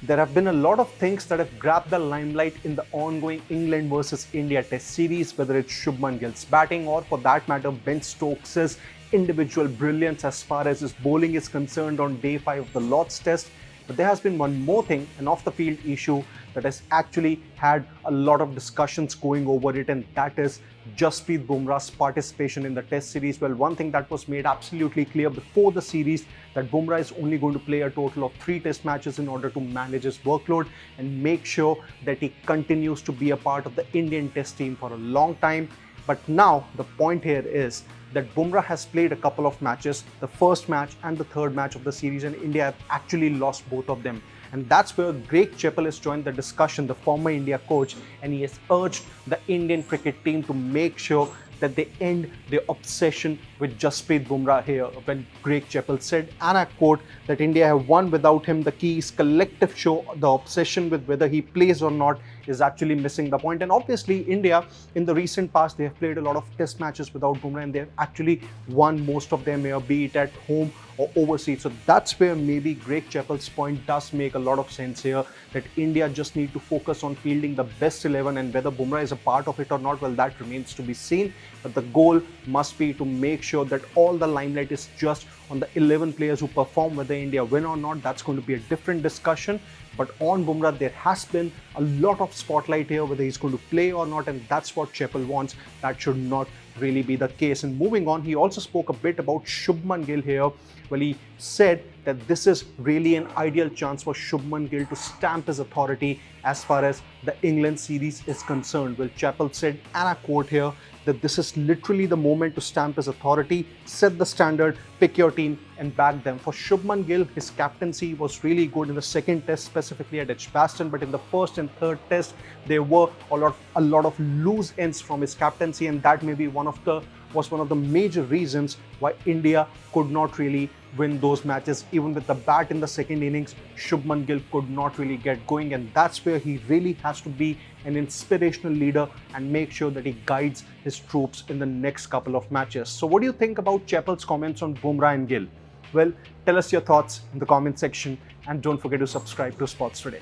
There have been a lot of things that have grabbed the limelight in the ongoing England versus India Test series, whether it's Shubman Gill's batting or, for that matter, Ben Stokes' individual brilliance as far as his bowling is concerned on day 5 of the Lord's Test. But there has been one more thing, an off-the-field issue that has actually had a lot of discussions going over it, and that is Jasprit Bumrah's participation in the Test series. Well, one thing that was made absolutely clear before the series, that Bumrah is only going to play a total of 3 Test matches in order to manage his workload and make sure that he continues to be a part of the Indian Test team for a long time. But now the point here is that Bumrah has played a couple of matches, the first match and the third match of the series, and India have actually lost both of them. And that's where Greg Chappell has joined the discussion, the former India coach, and he has urged the Indian cricket team to make sure that they end their obsession with Jasprit Bumrah here. When Greg Chappell said, and I quote, that India have won without him, the key is collective show. The obsession with whether he plays or not is actually missing the point. And obviously India, in the recent past, they have played a lot of test matches without Bumrah, and they have actually won most of them here, be it at home or overseas. So that's where maybe Greg Chappell's point does make a lot of sense here, that India just need to focus on fielding the best 11, and whether Bumrah is a part of it or not, well, that remains to be seen. But the goal must be to make sure that all the limelight is just on the 11 players who perform. Whether India win or not, that's going to be a different discussion. But on Bumrah, there has been a lot of spotlight here, whether he's going to play or not, and that's what Chappell wants. That should not really be the case. And moving on, he also spoke a bit about Shubman Gill here. Well, he said that this is really an ideal chance for Shubman Gill to stamp his authority as far as the England series is concerned. Well, Chappell said, and I quote here, that this is literally the moment to stamp his authority, set the standard, pick your team and back them. For Shubman Gill, his captaincy was really good in the second test, specifically at Edgbaston, but in the first and third test, there were a lot of loose ends from his captaincy, and that may be one of the major reasons why India could not really win those matches. Even with the bat in the second innings, Shubman Gill could not really get going, and that's where he really has to be an inspirational leader and make sure that he guides his troops in the next couple of matches. So what do you think about Chappell's comments on Bumrah and Gill? Well, tell us your thoughts in the comment section, and don't forget to subscribe to Sports Today.